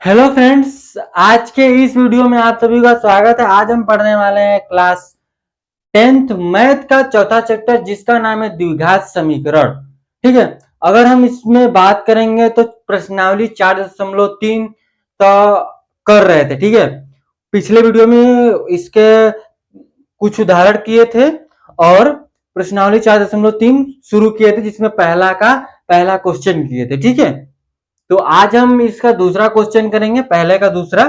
Hello friends, आज के इस वीडियो में आप सभी का स्वागत है। आज हम पढ़ने वाले हैं क्लास 10th मैथ का चौथा चैप्टर जिसका नाम है द्विघात समीकरण। ठीक है, अगर हम इसमें बात करेंगे तो प्रश्नावली 4.3 का कर रहे थे। ठीक है, पिछले वीडियो में इसके कुछ उदाहरण किए थे और प्रश्नावली 4.3 शुरू किए थे जिसमें पहला क्वेश्चन किए थे। ठीक है, तो आज हम इसका दूसरा क्वेश्चन करेंगे, पहले का दूसरा,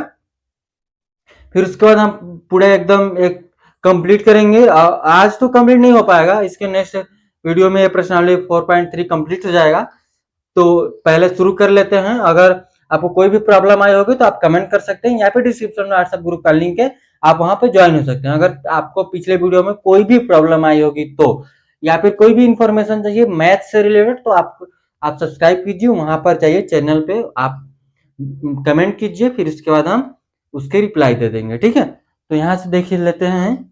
फिर उसके बाद हम पूरे एकदम एक कंप्लीट करेंगे। आज तो कंप्लीट नहीं हो पाएगा, इसके नेक्स्ट वीडियो में प्रश्नावली 4.3 कंप्लीट हो जाएगा। तो पहले शुरू कर लेते हैं। अगर आपको कोई भी प्रॉब्लम आई होगी तो आप कमेंट कर सकते हैं, या फिर डिस्क्रिप्शन में व्हाट्सएप ग्रुप का लिंक है, आप वहां पे ज्वाइन हो सकते हैं। अगर आपको पिछले वीडियो में कोई भी प्रॉब्लम आई होगी तो, या फिर कोई भी इंफॉर्मेशन चाहिए मैथ से रिलेटेड, तो आप सब्सक्राइब कीजिए, वहां पर जाइए चैनल पे, आप कमेंट कीजिए, फिर उसके बाद हम उसके रिप्लाई दे देंगे। ठीक है, तो यहां से देख लेते हैं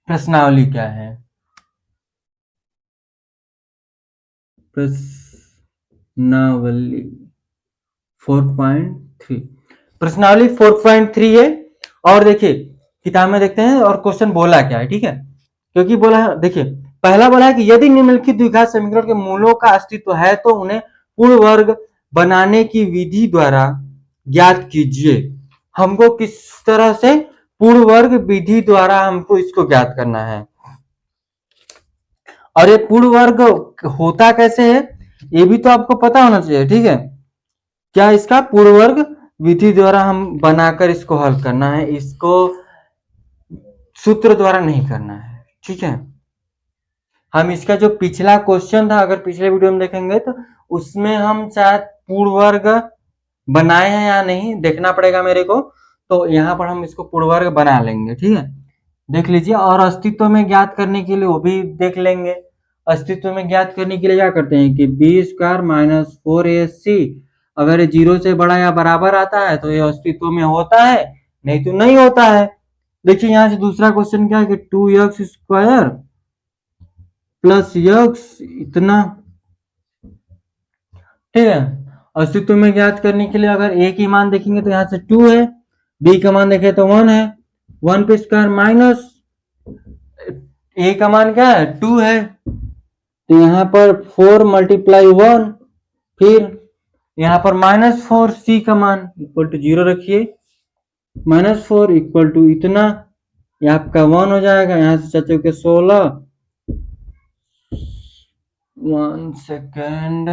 प्रश्नावली क्या है। प्रश्नावली 4.3, प्रश्नावली 4.3 है। और देखिए किताब में देखते हैं और क्वेश्चन बोला क्या है। ठीक है, क्योंकि बोला है, देखिए पहला बोला है कि यदि निम्नलिखित द्विघात समीकरण के मूलों का अस्तित्व है तो उन्हें पूर्ण वर्ग बनाने की विधि द्वारा ज्ञात कीजिए। हमको किस तरह से पूर्ण वर्ग विधि द्वारा हमको इसको ज्ञात करना है, और ये पूर्ण वर्ग होता कैसे है ये भी तो आपको पता होना चाहिए। ठीक है, क्या इसका पूर्ण वर्ग विधि द्वारा हम बनाकर इसको हल करना है, इसको सूत्र द्वारा नहीं करना है। ठीक है, हम इसका जो पिछला क्वेश्चन था, अगर पिछले वीडियो में देखेंगे तो उसमें हम शायद पूर्ण वर्ग बनाए हैं या नहीं देखना पड़ेगा मेरे को, तो यहाँ पर हम इसको पूर्ण वर्ग बना लेंगे। ठीक है, देख लीजिए। और अस्तित्व में ज्ञात करने के लिए वो भी देख लेंगे। अस्तित्व में ज्ञात करने के लिए क्या करते हैं कि बी स्क्वायर माइनस 4ac, अगर ये 0 से बड़ा या बराबर आता है तो ये अस्तित्व में होता है, नहीं तो नहीं होता है। देखिए यहाँ से दूसरा क्वेश्चन क्या है कि 2x² प्लस यक्स इतना। ठीक है, अस्तित्व में ज्ञात करने के लिए अगर a की मान देखेंगे तो यहाँ से 2 है, b का मान देखें तो 1 है, 1 पे स्क्वायर माइनस a का मान क्या है 2 है, तो यहाँ पर 4 मल्टीप्लाई 1, फिर यहाँ पर -4 c का मान इक्वल टू 0 रखिए, -4 इक्वल टू इतना, ये आपका 1 हो जाएगा। यहाँ से चाचा के 16, 1 सेकेंड,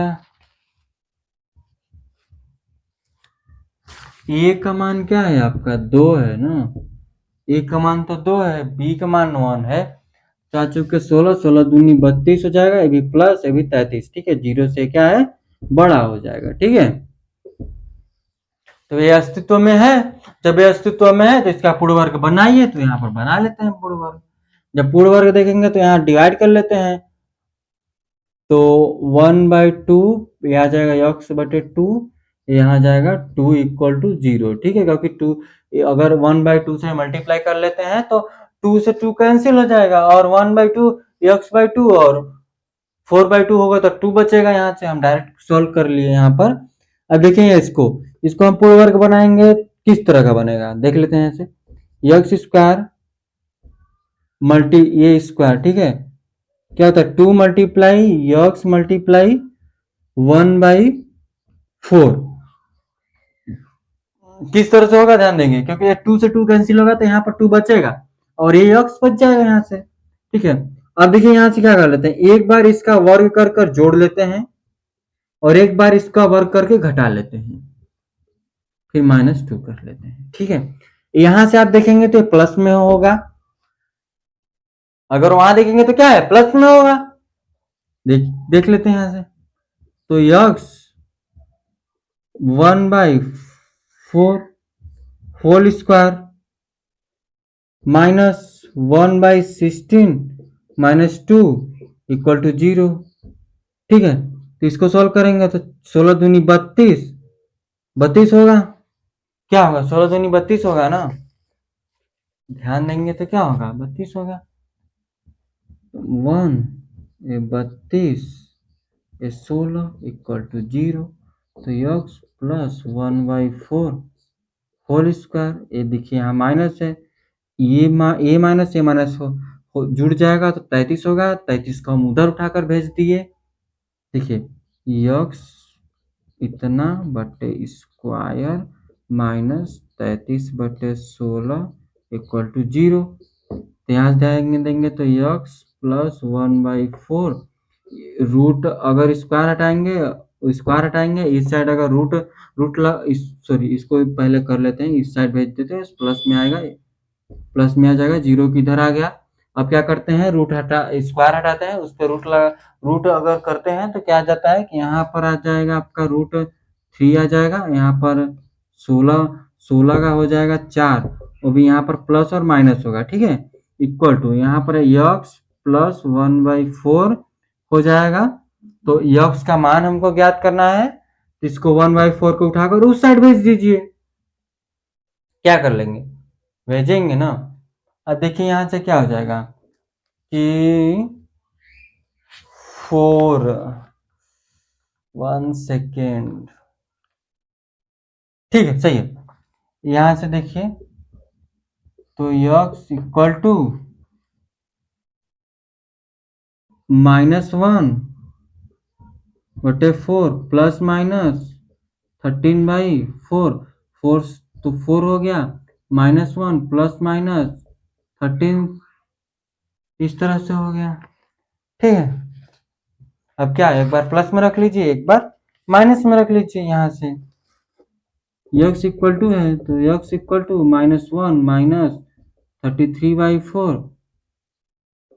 ए का मान क्या है आपका 2 है ना, ए का मान तो 2 है, बी का मान 1 है, 4 चौके 16, 16 दूनी 32 हो जाएगा, ये भी प्लस ये भी 33। ठीक है, 0 से क्या है बड़ा हो जाएगा। ठीक है, तो ये अस्तित्व में है। जब ये अस्तित्व में है तो इसका पूर्ण वर्ग बनाइए, तो यहाँ पर बना लेते हैं पूर्ण वर्ग। जब पूर्ण वर्ग देखेंगे तो यहाँ डिवाइड कर लेते हैं, तो 1/2 यह आ जाएगा x/2, यहाँ जाएगा 2 इक्वल टू 0। ठीक है, क्योंकि 2 अगर 1/2 से मल्टीप्लाई कर लेते हैं तो 2 से 2 कैंसिल हो जाएगा, और 1/2 x/2 और 4/2 होगा तो 2 बचेगा। यहाँ से हम डायरेक्ट सॉल्व कर लिए यहाँ पर। अब देखेंगे इसको इसको हम पूर्ण वर्ग बनाएंगे, किस तरह का बनेगा देख लेते हैं। ऐसे x² मल्टी ये स्क्वायर, ठीक है, क्या होता है 2 मल्टीप्लाई x मल्टीप्लाई 1/4, किस तरह से होगा ध्यान देंगे, क्योंकि 2 से 2 कैंसिल होगा तो यहाँ पर 2 बचेगा और ये x बच जाएगा यहाँ से। ठीक है, अब देखिए यहाँ से क्या कर लेते हैं, एक बार इसका वर्ग कर कर जोड़ लेते हैं और एक बार इसका वर्ग करके घटा लेते हैं, फिर -2 कर लेते हैं। ठीक है, यहां से आप देखेंगे तो प्लस में होगा, अगर वहां देखेंगे तो क्या है प्लस में होगा। देख लेते हैं यहां से, तो x 1/4 whole square -1/16 -2 equal to 0। ठीक है, तो इसको सॉल्व करेंगे तो 16 दूनी 32, 32 होगा, क्या होगा 16 दूनी 32 होगा ना, ध्यान देंगे तो क्या होगा 32 होगा। 1 32 16 इक्वल टू 0, तो यक्स प्लस 1/4 होल स्क्वायर। ये देखिए यहाँ माइनस है, ए माइनस जुड़ जाएगा तो 33 होगा। 33 को हम उधर उठाकर भेज दिए। देखिए यक्स इतना बटे स्क्वायर माइनस 33/16 इक्वल टू 0। तो यहाँ से देंगे तो यक्स प्लस 1/4 रूट, अगर स्क्वायर हटाएंगे इस साइड, अगर सॉरी इसको पहले कर लेते हैं, इस साइड भेज देते हैं, प्लस में आएगा, प्लस में आ जाएगा, जीरो की इधर आ गया। अब क्या करते हैं, स्क्वायर हटाते हैं, उस पर रूट अगर करते हैं तो क्या आ जाता है कि यहाँ पर आ जाएगा आपका √3 आ जाएगा, यहाँ पर 16 का हो जाएगा 4, वो भी यहाँ पर प्लस और माइनस होगा, ठीक है, इक्वल टू यहाँ पर यक्स प्लस 1/4 हो जाएगा। तो यक्स का मान हमको ज्ञात करना है, तो इसको 1/4 को उठाकर उस साइड भेज दीजिए। क्या कर लेंगे, भेजेंगे ना। अब देखिए यहाँ से क्या हो जाएगा कि 4, 1 सेकेंड, ठीक है, सही है। यहाँ से देखिए तो x equal to -1/4 plus minus 13/4, 4 तो 4 हो गया, -1 प्लस माइनस 13, इस तरह से हो गया, ठीक है। अब क्या, एक बार प्लस में रख लीजिए, एक बार माइनस में रख लीजिए। यहाँ से यक्स इक्वल टू है तो यक्स इक्वल टू -1 माइनस 33/4,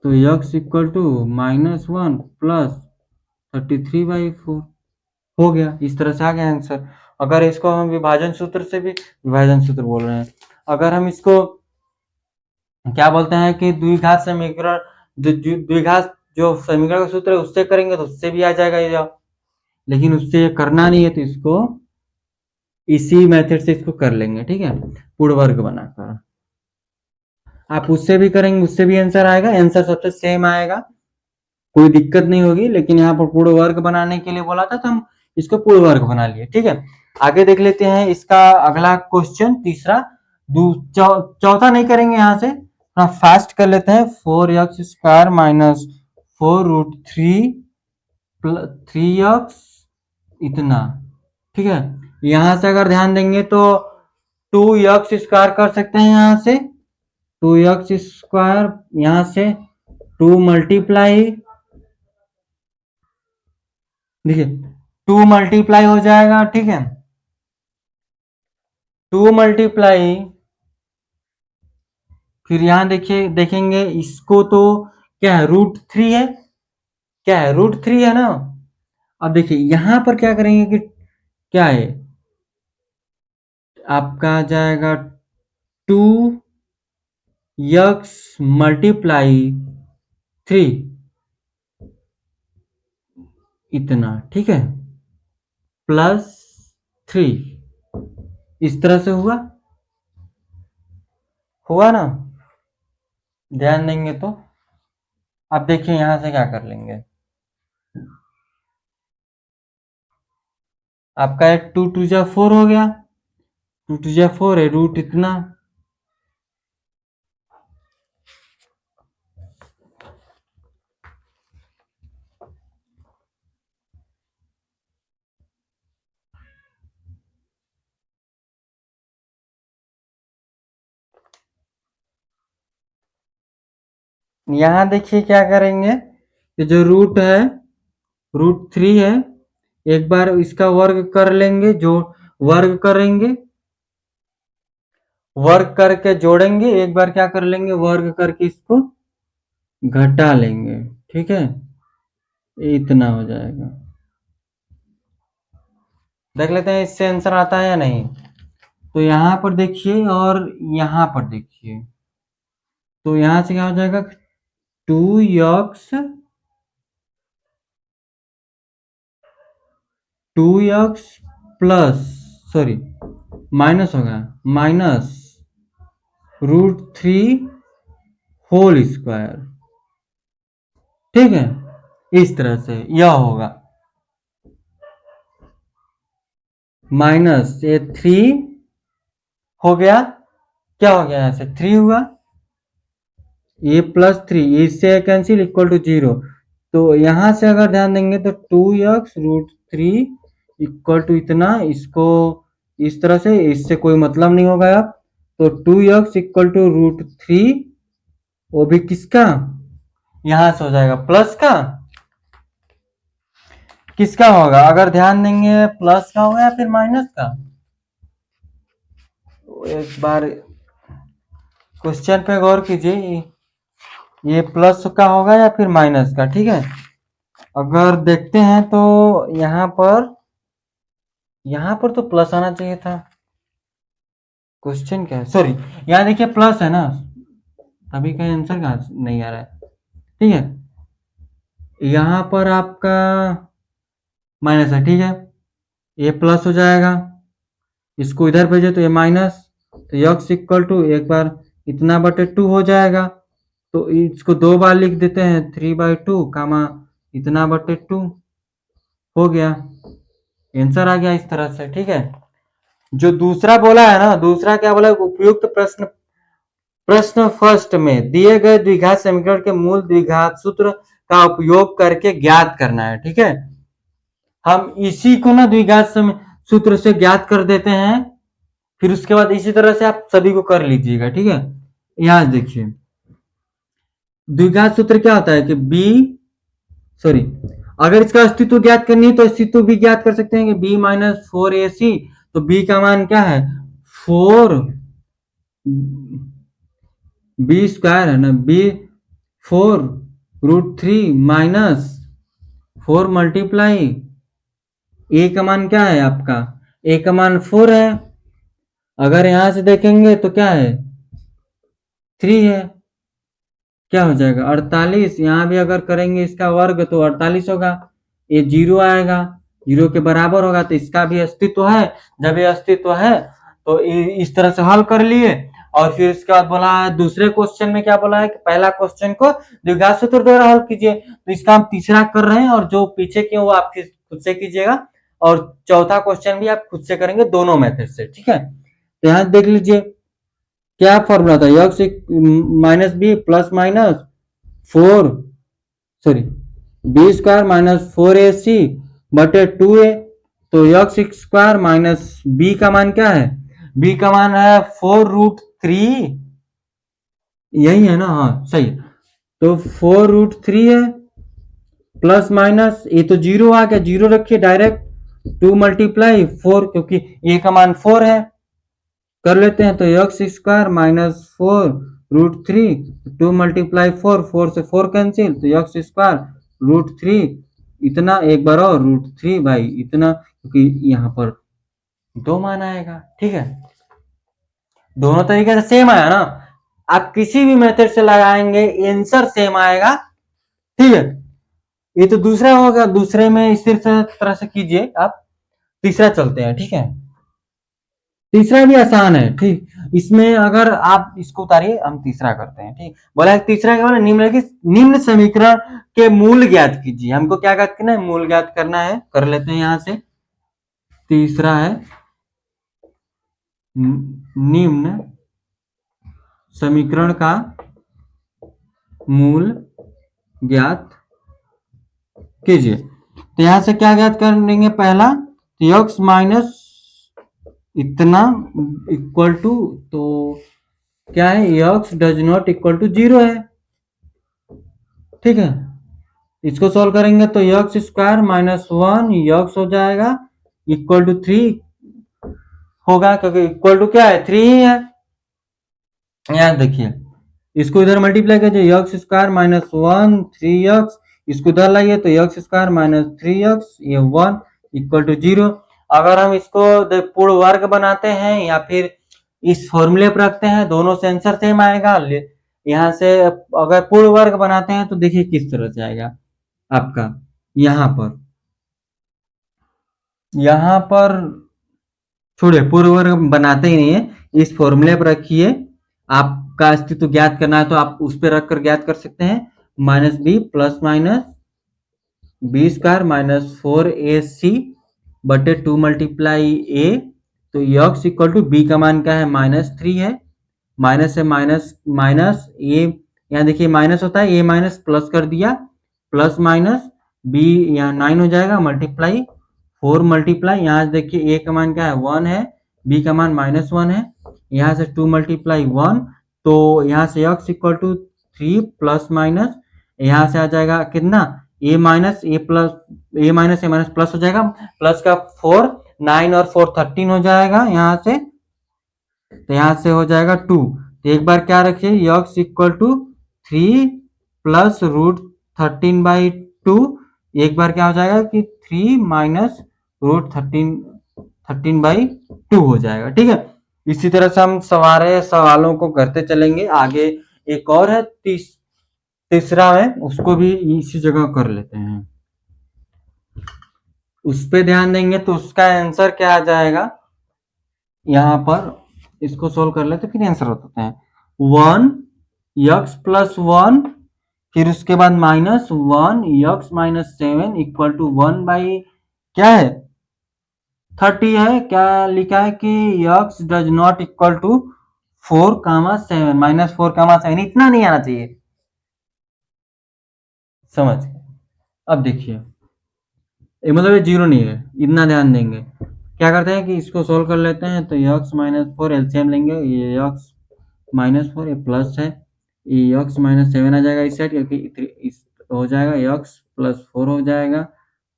तो यक्स इक्वल टू -1 प्लस 33/4 हो गया। इस तरह से आ गया आंसर। अगर इसको हम विभाजन सूत्र से भी, विभाजन सूत्र बोल रहे हैं, अगर हम इसको क्या बोलते हैं कि द्विघात समीकरण, द्विघात जो समीकरण का सूत्र है उससे करेंगे तो उससे भी आ जाएगा ये, लेकिन उससे ये करना नहीं है, तो इसको इसी मेथड से इसको कर लेंगे, ठीक है, पूर्ण वर्ग बनाकर। आप उससे भी करेंगे, उससे भी आंसर आएगा, आंसर सबसे सेम आएगा, कोई दिक्कत नहीं होगी। लेकिन यहाँ पर पूर्ण वर्ग बनाने के लिए बोला था तो हम इसको पूर्ण वर्ग बना लिए, ठीक है। आगे देख लेते हैं इसका अगला क्वेश्चन, तीसरा। चौथा नहीं करेंगे, यहाँ से थोड़ा फास्ट कर लेते हैं। 4x² माइनस 4√3 3x इतना, ठीक है। यहाँ से अगर ध्यान देंगे तो 2x² कर सकते हैं, यहाँ से 2x², यहाँ से 2 मल्टीप्लाई, देखिए 2 मल्टीप्लाई हो जाएगा, ठीक है, 2 मल्टीप्लाई, फिर यहाँ देखिए देखेंगे इसको तो क्या है, √3 है, क्या है, √3 है ना। अब देखिए यहाँ पर क्या करेंगे कि क्या है, आपका आ जाएगा 2x मल्टीप्लाई 3 इतना, ठीक है, +3, इस तरह से हुआ ना, ध्यान देंगे तो। अब देखिए यहां से क्या कर लेंगे, आपका 2 2 जा 4 हो गया, 2 2 जा 4 है, रूट इतना, यहां देखिए क्या करेंगे, ये जो रूट है, √3 है, एक बार इसका वर्ग कर लेंगे, जो वर्ग करेंगे, वर्ग करके जोड़ेंगे, एक बार क्या कर लेंगे, वर्ग करके इसको घटा लेंगे, ठीक है, इतना हो जाएगा। देख लेते हैं इससे आंसर आता है या नहीं। तो यहां पर देखिए और यहां पर देखिए, तो यहां से क्या हो जाएगा, 2x प्लस, सॉरी माइनस होगा, -√3 होल स्क्वायर, ठीक है, इस तरह से यह होगा। माइनस ये 3 हो गया, क्या हो गया यहाँ से 3 हुआ, ये +3, इससे कैंसिल इक्वल टू 0। तो यहां से अगर ध्यान देंगे तो 2x√3 इक्वल टू इतना, इसको इस तरह से, इससे कोई मतलब नहीं होगा अब। तो 2x इक्वल टू √3, वो भी किसका, यहां से हो जाएगा प्लस का, किसका होगा अगर ध्यान देंगे, प्लस का होगा या फिर माइनस का। तो एक बार क्वेश्चन पे गौर कीजिए, ये प्लस का होगा या फिर माइनस का, ठीक है। अगर देखते हैं तो यहाँ पर तो प्लस आना चाहिए था, क्वेश्चन क्या है, सॉरी यहाँ देखिए प्लस है ना, अभी का आंसर कहाँ नहीं आ रहा है, ठीक है। यहाँ पर आपका माइनस है, ठीक है, ये प्लस हो जाएगा, इसको इधर भेजे तो ये माइनस, तो यक्स इक्वल टू एक बार इतना बटे 2 हो जाएगा, तो इसको 2 बार लिख देते हैं, 3/2 कामा इतना बटे 2 हो गया, आंसर आ गया इस तरह से, ठीक है। जो दूसरा बोला है ना, दूसरा क्या बोला, उपयुक्त प्रश्न प्रश्न फर्स्ट में दिए गए द्विघात समीकरण के मूल द्विघात सूत्र का उपयोग करके ज्ञात करना है, ठीक है। हम इसी को ना द्विघात सूत्र से ज्ञात कर देते हैं, फिर उसके बाद इसी तरह से आप सभी को कर लीजिएगा, ठीक है। यहां देखिए द्विघात सूत्र क्या होता है कि बी, सॉरी, अगर इसका अस्तित्व ज्ञात करनी है तो अस्तित्व भी ज्ञात कर सकते हैं कि b-4ac, तो b का मान क्या है 4, b² है ना, b4√3 माइनस 4 मल्टीप्लाई a का मान क्या है आपका, a का मान 4 है, अगर यहां से देखेंगे तो क्या है 3 है, क्या हो जाएगा 48, यहाँ भी अगर करेंगे इसका वर्ग तो 48 होगा, ये 0 आएगा, 0 के बराबर होगा, तो इसका भी अस्तित्व है, जब ये अस्तित्व है तो इस तरह से हल कर लिए। और फिर इसके बाद बोला है दूसरे क्वेश्चन में क्या बोला है कि पहला क्वेश्चन को द्विघात सूत्र द्वारा हल कीजिए, तो इसका हम तीसरा कर रहे हैं, और जो पीछे के वो आप खुद से कीजिएगा, और चौथा क्वेश्चन भी आप खुद से करेंगे, दोनों मेथड से, ठीक है। तो यहाँ देख लीजिए क्या फॉर्मूला था, x minus b plus minus 4, sorry b² - 4ac बटे 2a, तो x² माइनस b का मान क्या है, b का मान है 4√3, यही है ना, हाँ सही, तो 4√3 है, प्लस माइनस ये तो 0 आ गया, 0 रखिए डायरेक्ट, 2 मल्टीप्लाई 4, क्योंकि a का मान 4 है, कर लेते हैं, तो x² माइनस 4√3, 2 मल्टीप्लाई 4, 4 से 4 कैंसिल, तो x²√3 इतना, एक बार और √3 भाई इतना, क्योंकि यहाँ पर 2 मान आएगा, ठीक है। दोनों तरीके से सेम आया ना, आप किसी भी मेथड से लगाएंगे आंसर सेम आएगा, ठीक है। ये तो दूसरा होगा, दूसरे में इस तरह से कीजिए आप, तीसरा चलते हैं, ठीक है। तीसरा भी आसान है, ठीक, इसमें अगर आप इसको उतारिए, हम तीसरा करते हैं, ठीक। बोला है तीसरा क्या बोला, निम्न समीकरण के मूल ज्ञात कीजिए, हमको क्या ज्ञात करना है, मूल ज्ञात करना है, कर लेते हैं यहां से। तीसरा है निम्न समीकरण का मूल ज्ञात कीजिए, तो यहां से क्या ज्ञात करेंगे, पहला x माइनस इतना इक्वल टू, तो क्या है x does not equal to 0 है, ठीक है। इसको सॉल्व करेंगे तो x² माइनस 1 x हो जाएगा इक्वल टू 3 होगा, क्योंकि इक्वल टू क्या है 3 ही है। यहाँ देखिए इसको इधर मल्टीप्लाई कीजिए, x² माइनस 1 3x, इसको इधर लाइए तो x² माइनस 3x, ये 1 इक्वल टू 0। अगर हम इसको पूर्ण वर्ग बनाते हैं या फिर इस फॉर्मूले पर रखते हैं, दोनों से आंसर सेम आएगा। यहाँ से अगर पूर्ण वर्ग बनाते हैं तो देखिए किस तरह से आएगा आपका, यहाँ पर छोड़िए, पूर्ण वर्ग बनाते ही नहीं है, इस फॉर्मूले पर रखिए, आपका अस्तित्व ज्ञात करना है तो आप उस पर रखकर ज्ञात कर सकते हैं, -b plus minus b² - 4ac बटे 2 मल्टीप्लाई ए, तो यक्स इक्वल टू बी का मान क्या है -3 है, माइनस से माइनस माइनस ए, यहाँ देखिए माइनस होता है, ए माइनस प्लस कर दिया, प्लस माइनस बी यहाँ 9 हो जाएगा, मल्टीप्लाई 4 मल्टीप्लाई यहाँ से देखिए ए का मान क्या है 1 है, बी का मान -1 है, यहाँ से 2 मल्टीप्लाई 1, तो यहाँ से x equal to 3 plus minus यहाँ से आ जाएगा कितना a minus a plus a minus plus हो जाएगा, प्लस का 4, 9 और 4 13 हो जाएगा यहाँ से, तो यहाँ से हो जाएगा 2, तो एक बार क्या रखिए x equal to 3 plus root 13/2, एक बार क्या हो जाएगा कि 3 माइनस रूट 13/2 हो जाएगा। ठीक है, इसी तरह से हम सारे सवालों को करते चलेंगे आगे। एक और है तीसरा है, उसको भी इसी जगह कर लेते हैं, उस पे ध्यान देंगे तो उसका आंसर क्या आ जाएगा, यहाँ पर इसको सोल्व कर लेते फिर आंसर बताते हैं। 1 x प्लस 1, फिर उसके बाद -1 x minus 7 equal to 1 by क्या है 30 है, क्या लिखा है कि x does not equal to 4,7 -4,7, इतना नहीं आना चाहिए, समझ। अब देखिए ये मतलब ये जीरो नहीं है, इतना ध्यान देंगे। क्या करते हैं कि इसको सोल्व कर लेते हैं, तो x -4 एलसीएम लेंगे, ये x -4 ये प्लस है, ये x -7 आ जाएगा इस साइड, क्योंकि इस हो जाएगा x प्लस 4 हो जाएगा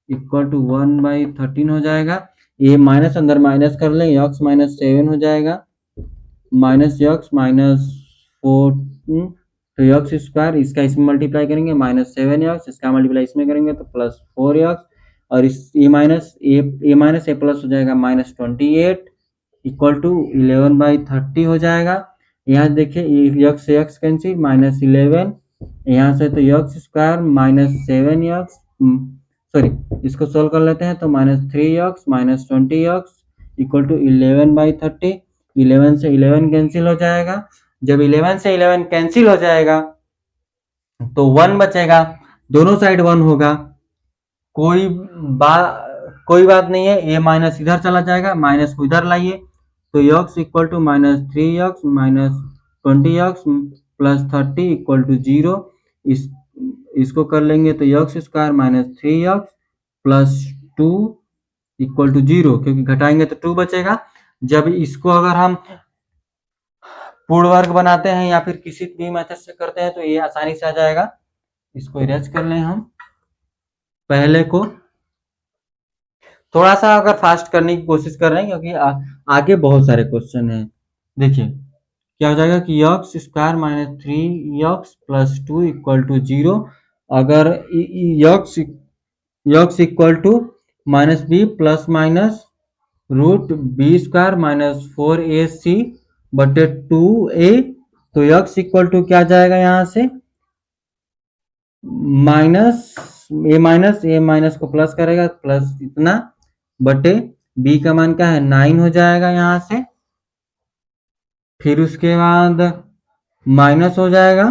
इक्वल टू 1/13 हो जाएगा, ये माइनस अंदर माइनस कर लें, x -7 हो जाएगा माइनस x -4, तो x स्क्वायर इसका इसमें मल्टीप्लाई करेंगे -7x, इसका मल्टीप्लाई इसमें करेंगे तो +4x, और इस ए माइनस ए प्लस हो जाएगा -28 इक्वल टू 11/30 हो जाएगा। यहाँ देखिए x से x कैंसिल -11, यहाँ से तो x स्क्वायर -7x, सॉरी इसको सोल्व कर लेते हैं तो -3x -20x इक्वल टू 11/30, 11 से 11 कैंसिल हो जाएगा, जब 11 से 11 कैंसिल हो जाएगा तो 1 बचेगा, दोनों साइड 1 होगा, कोई बात नहीं है, ए माइनस इधर चला जाएगा, माइनस को इधर लाइए, तो x equal to -3x -20x plus 30 equal to 0, इसको कर लेंगे तो x square -3x plus 2 equal to 0, क्योंकि घटाएंगे तो 2 बचेगा। जब इसको अगर हम पूर्ण वर्ग बनाते हैं या फिर किसी भी मेथड से करते हैं तो ये आसानी से आ जाएगा। इसको इरेज कर लें हम पहले को, थोड़ा सा अगर फास्ट करने की कोशिश कर रहे हैं क्योंकि आगे बहुत सारे क्वेश्चन हैं। देखिए क्या हो जाएगा कि x square -3x plus 2 equal to 0, अगर x equal to -b plus minus root b square -4ac बटे 2a, तो x इक्वल टू क्या जाएगा यहाँ से ए माइनस को प्लस करेगा प्लस इतना बटे b का मान क्या है 9 हो जाएगा यहाँ से, फिर उसके बाद माइनस हो जाएगा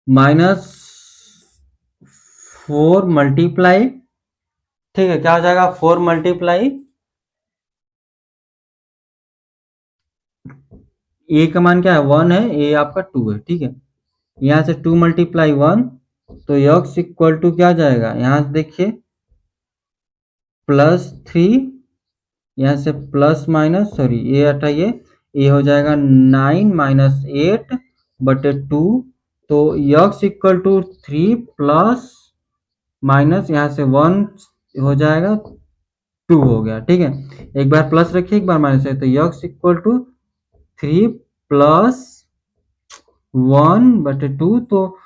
-4 मल्टीप्लाई, ठीक है क्या हो जाएगा 4 मल्टीप्लाई ए का मान क्या है 1 है, ए आपका 2 है, ठीक है, यहाँ से 2 मल्टीप्लाई 1, तो x इक्वल टू क्या जाएगा यहाँ से देखिए +3, यहाँ से प्लस माइनस सॉरी ये हटाइए, ये हो जाएगा 9 - 8 बटे 2, तो x equal to 3 plus minus यहाँ से 1 हो जाएगा 2 हो गया, ठीक है, एक बार प्लस रखिए एक बार माइनस है, तो x इक्वल टू 3 प्लस 1 बटे 2, तो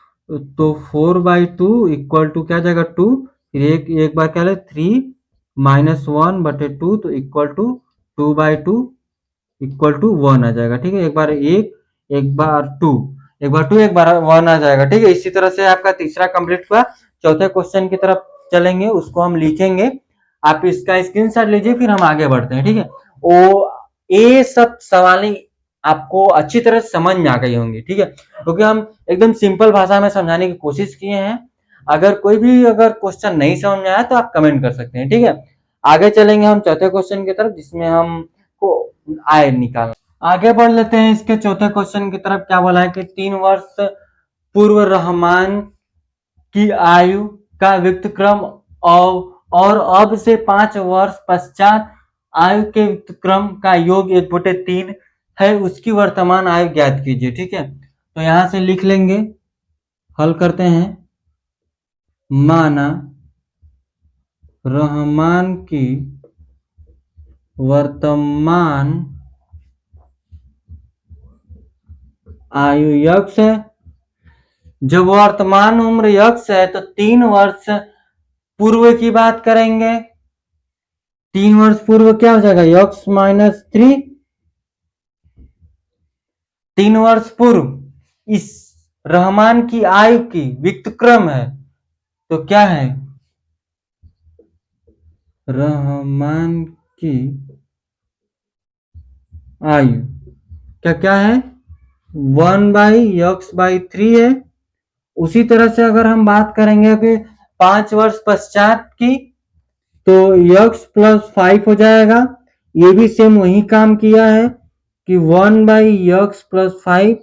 4/2 इक्वल टू क्या जाएगा 2, फिर एक बार क्या ले 3 -1 बटे 2, तो इक्वल टू 2/2 इक्वल टू 1 आ जाएगा, ठीक है, एक बार 2 एक बार 1 आ जाएगा, ठीक है। इसी तरह से आपका तीसरा कंप्लीट हुआ। चौथे क्वेश्चन की तरफ चलेंगे, उसको हम लिखेंगे, आप इसका स्क्रीनशॉट लीजिए फिर हम आगे बढ़ते हैं, ठीक है। ये सब सवाल आपको अच्छी तरह समझ में आ गई होंगी, ठीक है, क्योंकि हम एकदम सिंपल भाषा में समझाने की कोशिश किए हैं। अगर कोई भी अगर क्वेश्चन नहीं समझ में आया तो आप कमेंट कर सकते हैं, ठीक है। आगे चलेंगे हम चौथे क्वेश्चन की तरफ, जिसमें हम को आय निकालना। आगे बढ़ लेते हैं इसके चौथे क्वेश्चन की तरफ। क्या बोला है कि 3 वर्ष पूर्व रहमान की आयु का व्युत्क्रम और अब से 5 वर्ष पश्चात आयु के व्युत्क्रम का योग 1/3 है, उसकी वर्तमान आयु ज्ञात कीजिए, ठीक है। तो यहां से लिख लेंगे, हल करते हैं। माना रहमान की वर्तमान आयु यक्स है। जब वर्तमान उम्र यक्स है तो 3 वर्ष पूर्व की बात करेंगे। 3 वर्ष पूर्व क्या हो जाएगा, यक्स -3। 3 वर्ष पूर्व इस रहमान की आयु की व्युत्क्रम है, तो क्या है, रहमान की आयु क्या क्या है, 1/x/3 है। उसी तरह से अगर हम बात करेंगे कि 5 वर्ष पश्चात की, तो x+5 हो जाएगा। ये भी सेम वही काम किया है कि 1/x+5,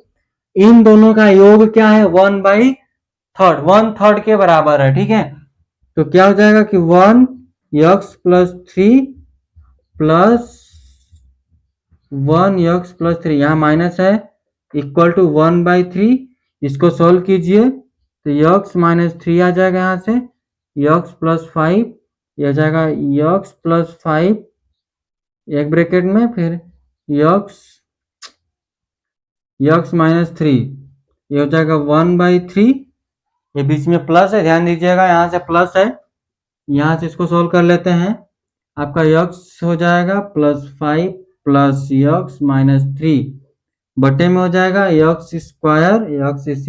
इन दोनों का योग क्या है, 1/3 के बराबर है, ठीक है। तो क्या हो जाएगा कि 1x+3 प्लस 1x+3, यहाँ माइनस है, इक्वल टू 1/3। इसको सोल्व कीजिए तो x-3 आ जाएगा, यहाँ से x+5, यह आ जाएगा x+5 एक ब्रैकेट में, फिर x-3, ये हो जाएगा 1/3। ये बीच में प्लस है, ध्यान दीजिएगा, यहाँ से प्लस है। यहाँ से इसको सोल्व कर लेते हैं। आपका x हो जाएगा +5 प्लस x-3 बटे में हो जाएगा x²,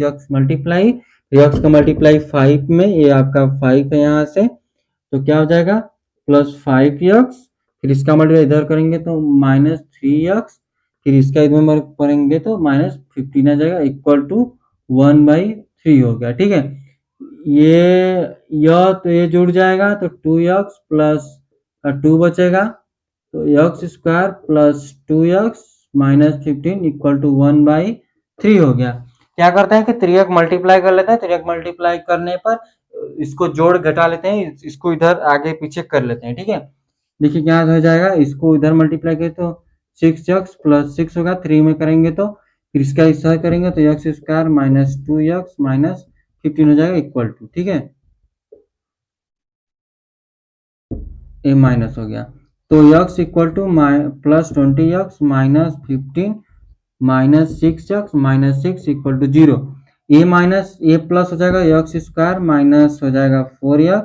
x मल्टीप्लाई, x का मल्टीप्लाई 5 में, ये आपका 5 है यहाँ से, तो क्या हो जाएगा +5x, फिर इसका मल्टीप्लाई इधर करेंगे तो -3x, फिर इसका इधर करेंगे तो -15 आ जाएगा, इक्वल टू 1/3 हो गया, ठीक है। तो ये जुड़ जाएगा तो 2x प्लस 2 बचेगा, तो x² plus 2x -15 equal to 1/3 हो गया। क्या करते हैं कि 3x मल्टीप्लाई कर लेते हैं, 3x मल्टीप्लाई करने पर इसको जोड़ घटा लेते हैं, इसको इधर आगे पीछे कर लेते हैं, ठीक है। देखिए क्या हो जाएगा, इसको इधर मल्टीप्लाई करें तो 6x प्लस 6 होगा, 3 में करेंगे तो फिर इसका हिस्सा करेंगे तो x² -2x -15 हो जाएगा, इक्वल टू, ठीक है, ये माइनस हो गया। तो x equal to +20x -15 -6x -6 equal to 0। ये माइनस ये प्लस हो जाएगा, x² माइनस हो जाएगा 4x,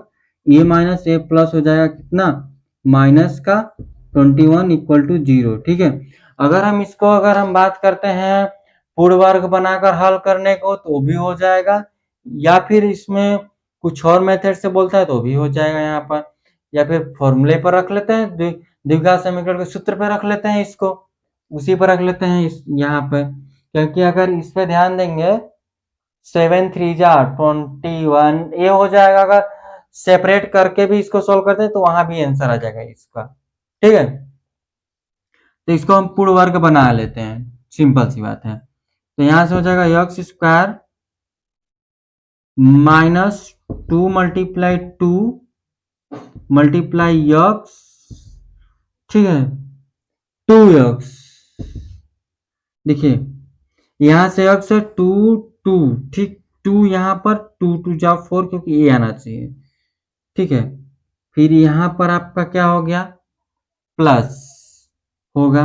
ये माइनस ये प्लस हो जाएगा कितना, माइनस का 21 इक्वल टू 0, ठीक है। अगर हम बात करते हैं पूर्ण वर्ग बनाकर हल करने को, तो भी हो जाएगा, या फिर इसमें कुछ और मेथड से बोलता है तो भी हो जाएगा यहाँ पर, या फिर फॉर्मूले पर रख लेते हैं, द्विघात समीकरण के सूत्र पर रख लेते हैं, इसको उसी पर रख लेते हैं यहाँ पे, क्योंकि अगर इस पे ध्यान देंगे 7 3 जा 21 ये हो जाएगा। अगर सेपरेट करके भी इसको सोल्व करते हैं तो वहां भी आंसर आ जाएगा इसका, ठीक है। तो इसको हम पूर्ण वर्ग बना लेते हैं, सिंपल सी बात है। तो यहां से हो जाएगा x² -2 × 2 मल्टीप्लाई x, ठीक है, 2x। देखिए यहां से x है 2 2, ठीक, 2 यहाँ पर 2 2 जा 4, क्योंकि ये आना चाहिए, ठीक है। फिर यहां पर आपका क्या हो गया, प्लस होगा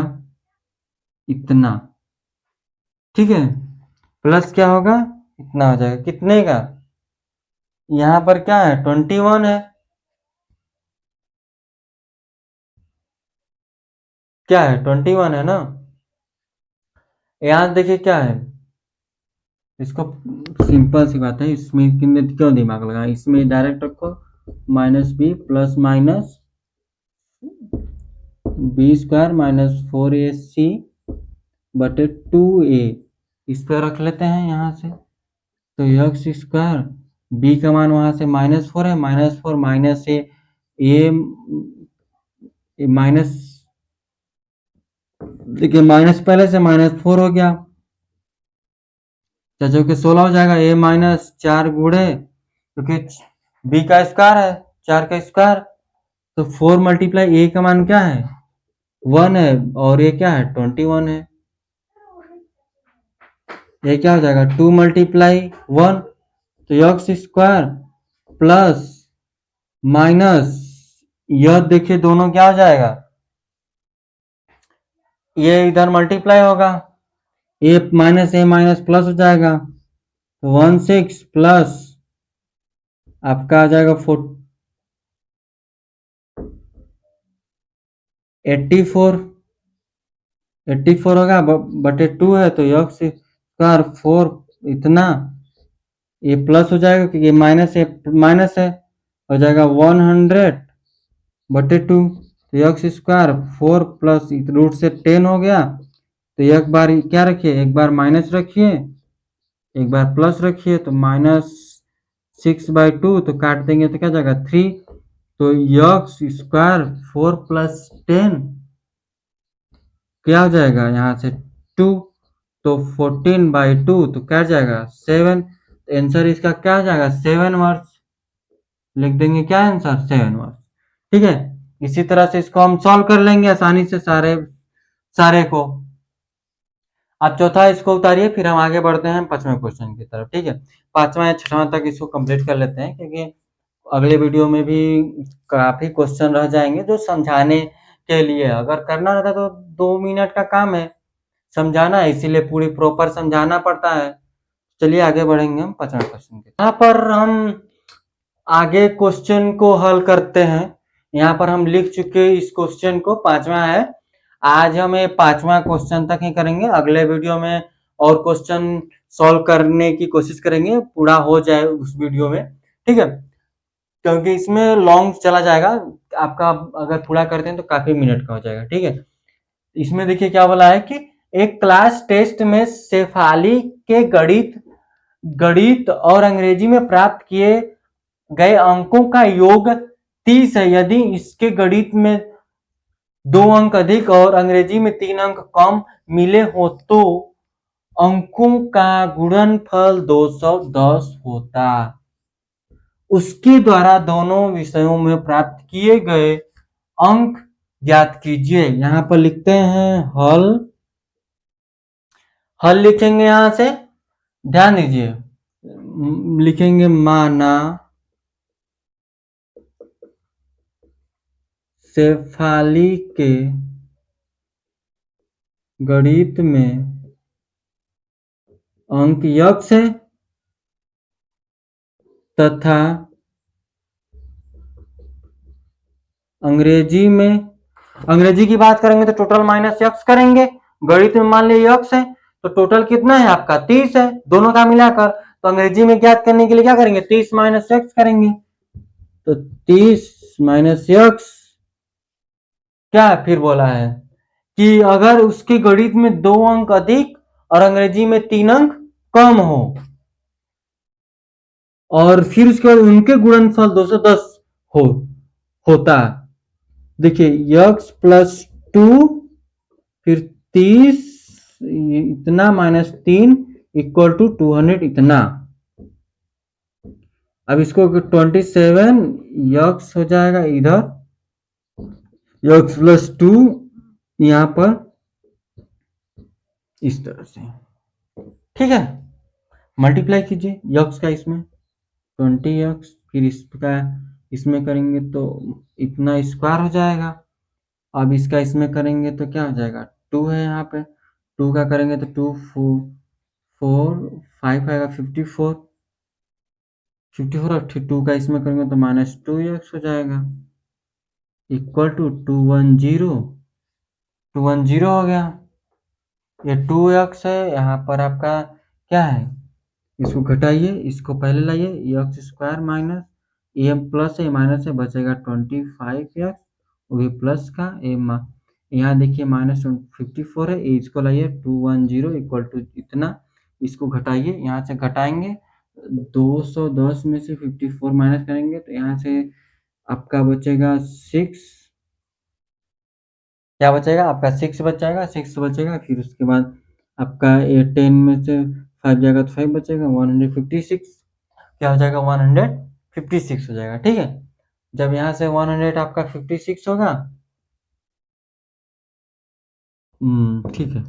इतना, ठीक है, प्लस क्या होगा, इतना हो जाएगा, कितने का, यहां पर क्या है 21 है, क्या है 21 है ना। यहां देखिए क्या है, इसको सिंपल सी बात है, इसमें क्यों दिमाग लगा, इसमें डायरेक्ट रखो, -b plus minus b² -4ac बटे 2a, इस पर रख लेते हैं यहाँ से, तो x² बी का मान वहां से -4 है, -4 माइनस ए माइनस, देखिए माइनस पहले से -4 हो गया, जो कि 16 हो जाएगा। ए -4 गुणे, क्योंकि बी का स्क्वायर है 4 का स्क्वायर, तो 4 मल्टीप्लाई ए का मान क्या है 1 है, और ये क्या है 21 है। ये क्या हो जाएगा 2 मल्टीप्लाई 1, तो एक्स स्क्वायर प्लस माइनस, यह देखिए दोनों क्या हो जाएगा, ये इधर मल्टीप्लाई होगा, ए माइनस प्लस हो जाएगा, तो 16 प्लस आपका आ जाएगा 84, 84 होगा बटे 2 है, तो एक्स स्क्वायर 4 इतना, ये प्लस हो जाएगा क्योंकि ये माइनस है, हो जाएगा 100 बटे 2, तो एक्स स्क्वायर 4 प्लस रूट से 10 हो गया, तो एक बार क्या रखिए, एक बार माइनस रखिए, एक बार प्लस रखिए, तो -6/2, तो काट देंगे तो क्या जाएगा 3, तो एक्स स्क्वायर 4 प्लस 10 क्या हो जाएगा यहाँ से 2, तो 14/2, तो क्या जाएगा 7, आंसर इसका क्या हो जाएगा 7 वर्ष, लिख देंगे क्या आंसर 7 वर्ष। ठीक है, इसी तरह से इसको हम सॉल्व कर लेंगे आसानी से सारे सारे को। आप चौथा इसको उतारिए, फिर हम आगे बढ़ते हैं पांचवें क्वेश्चन की तरफ। ठीक है, पांचवा या छठवां तक इसको कंप्लीट कर लेते हैं, क्योंकि अगले वीडियो में भी काफी क्वेश्चन रह जाएंगे जो समझाने के लिए, अगर करना रहता तो 2 मिनट का काम है समझाना है, इसीलिए पूरी प्रॉपर समझाना पड़ता है। चलिए आगे बढ़ेंगे हम पांचवें क्वेश्चन के, यहाँ पर हम आगे क्वेश्चन को हल करते हैं। यहाँ पर हम लिख चुके इस क्वेश्चन को, पांचवा है। आज हम ये पांचवा क्वेश्चन तक ही करेंगे, अगले वीडियो में और क्वेश्चन सॉल्व करने की कोशिश करेंगे, पूरा हो जाए उस वीडियो में। ठीक है, क्योंकि इसमें लॉन्ग चला जाएगा आपका, अगर पूरा करते हैं तो काफी मिनट का हो जाएगा। ठीक है, इसमें देखिए क्या बोला है कि एक क्लास टेस्ट में शेफाली के गणित गणित और अंग्रेजी में प्राप्त किए गए अंकों का योग 30 है। यदि इसके गणित में 2 अंक अधिक और अंग्रेजी में 3 अंक कम मिले हो तो अंकों का गुणनफल 210 होता। उसके द्वारा दोनों विषयों में प्राप्त किए गए अंक ज्ञात कीजिए। यहां पर लिखते हैं हल, हल लिखेंगे यहां से, ध्यान दीजिए, लिखेंगे माना शेफाली के गणित में अंक यक्ष है तथा अंग्रेजी की बात करेंगे तो टोटल माइनस यक्स करेंगे, गणित में मान लिया यक्स है तो टोटल कितना है आपका 30 है, दोनों का मिलाकर। तो अंग्रेजी में ज्ञात करने के लिए क्या करेंगे 30 माइनस यक्स करेंगे, तो 30 माइनस यक्स क्या फिर बोला है कि अगर उसके गणित में 2 अंक अधिक और अंग्रेजी में 3 अंक कम हो, और फिर उसके बाद उनके गुणनफल 210 हो होता। देखिए यक्स प्लस 2 फिर 30 इतना -3 इक्वल टू 200 इतना। अब इसको 27 यक्स हो जाएगा इधर, यक्स प्लस 2 यहां पर इस तरह से। ठीक है, मल्टीप्लाई कीजिए यक्स का इसमें 20x, फिर इसका इसमें करेंगे तो इतना स्क्वायर हो जाएगा। अब इसका इसमें करेंगे तो क्या हो जाएगा 2 है, यहाँ पे 2 का करेंगे तो 2 4 4 5 आएगा 54 54, और फिर 2 का इसमें करेंगे तो -2x हो जाएगा इक्वल टू 210 हो गया। ये 2x है, यहाँ पर आपका क्या है, इसको घटाइए, इसको पहले लाइए, x square minus a plus है माइनस है, बचेगा 25x, वो भी प्लस का ए, यहाँ देखिए -54 है, इसको लाइए 210 इक्वल टू इतना, इसको घटाइए, यहाँ से घटाएंगे 210 में से 54 माइनस करेंगे तो यहाँ से आपका बचेगा 6, क्या बचेगा आपका 6 बचेगा, 6 बचेगा, फिर उसके बाद आपका 10 में से 5 जाएगा तो 5 बचेगा, 156 क्या हो जाएगा, 156 हो जाएगा। ठीक है, जब यहाँ से 100 आपका 56 होगा, ठीक है,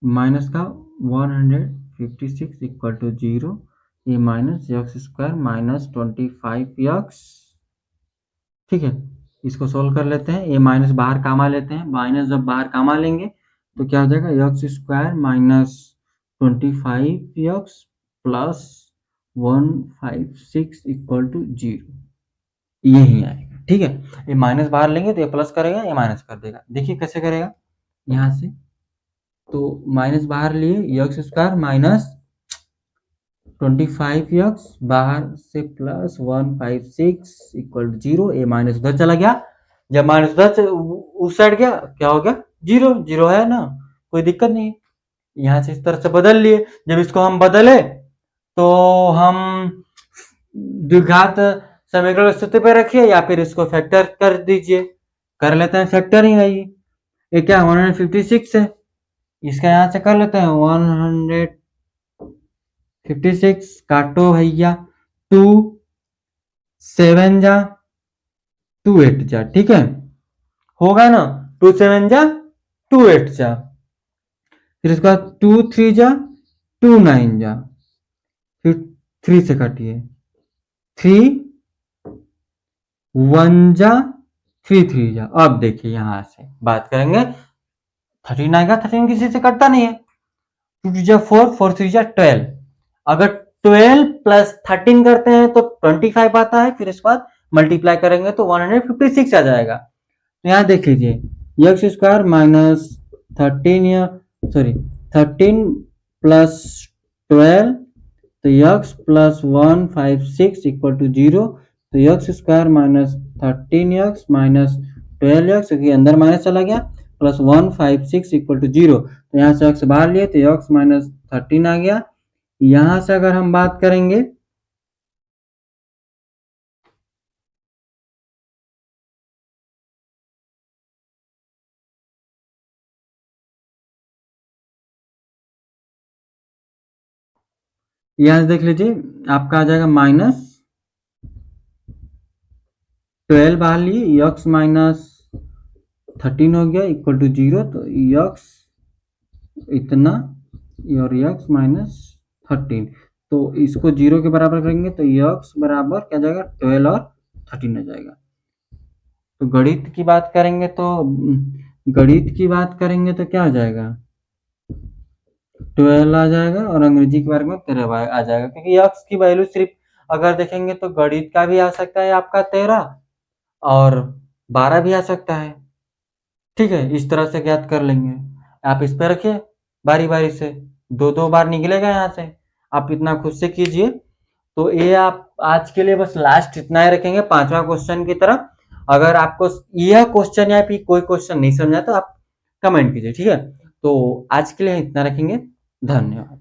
माइनस का 156 इक्वल टू 0, ये minus x square minus 25x, ठीक है, इसको सोल्व कर लेते हैं, ये माइनस बाहर कामा लेते हैं, माइनस जब बाहर कामा लेंगे तो क्या हो जाएगा, x square minus 25x plus 156 equal to 0, यही आएगा। ठीक है, ये माइनस बाहर लेंगे तो ये प्लस करेगा, ये माइनस कर देगा। देखिए कैसे करेगा, यहाँ से तो माइनस बाहर लिए एक्स स्क्वायर माइनस 25x बाहर से plus 156 equal to 0, a minus उधर चला गया, जब माइनस उधर से उस साइड गया क्या हो गया, 0 0 है ना, कोई दिक्कत नहीं। यहाँ से इस तरह से बदल लिए, जब इसको हम बदले तो हम द्विघात समीकरण स्थिति पे रखिए या फिर इसको फैक्टर कर दीजिए, कर लेते हैं फैक्टर ही है ये क्या 156 है, इसका यहाँ से कर लेते हैं 156, काटो भैया, 2 7 जा 2 8 जा, ठीक है, होगा ना, 2 7 जा 2 8 जा, फिर इसके बाद 2 3 जा 2 9 जा, फिर 3 से काटिए, 3 1 जा 3 3 जा। अब देखिए यहाँ से बात करेंगे, 13 आएगा, 13 किसी से कटता नहीं है, 2 2 जा 4 4 3 जा 12, अगर 12 प्लस 13 करते हैं तो 25 आता है, फिर इसके बाद मल्टीप्लाई करेंगे तो 156 आ जाएगा। तो यहाँ देख लीजिए एक्स स्क्वायर माइनस 13 या सॉरी 13 प्लस 12 तो एक्स प्लस 156 इक्वल टू 0, तो x square minus 13x minus 12x, क्योंकि अंदर माइनस चला गया, प्लस 156 इक्वल टू 0, तो यहाँ से x बाहर लिए तो x माइनस 13 आ गया। यहाँ से अगर हम बात करेंगे यहाँ से देख लीजिए आपका आ जाएगा माइनस 12 बाहर लिए, एक्स माइनस 13 हो गया इक्वल टू 0, तो एक्स इतना और एक्स माइनस 13, तो इसको 0 के बराबर करेंगे तो एक्स बराबर क्या जाएगा 12 और 13 आ जाएगा। तो गणित की बात करेंगे तो क्या आ जाएगा, 12 आ जाएगा और अंग्रेजी के बारे में 13 आ जाएगा, क्योंकि एक्स की वैल्यू सिर्फ अगर देखेंगे तो गणित का भी आ सकता है आपका 13 और 12 भी आ सकता है। ठीक है, इस तरह से ज्ञात कर लेंगे, आप इस पे रखिए बारी बारी से, दो दो बार निकलेगा यहाँ से, आप इतना खुद से कीजिए। तो ये आप आज के लिए बस लास्ट इतना ही रखेंगे 5वां क्वेश्चन की तरफ। अगर आपको यह क्वेश्चन या फिर कोई क्वेश्चन नहीं समझा तो आप कमेंट कीजिए, ठीक है। तो आज के लिए इतना रखेंगे, धन्यवाद।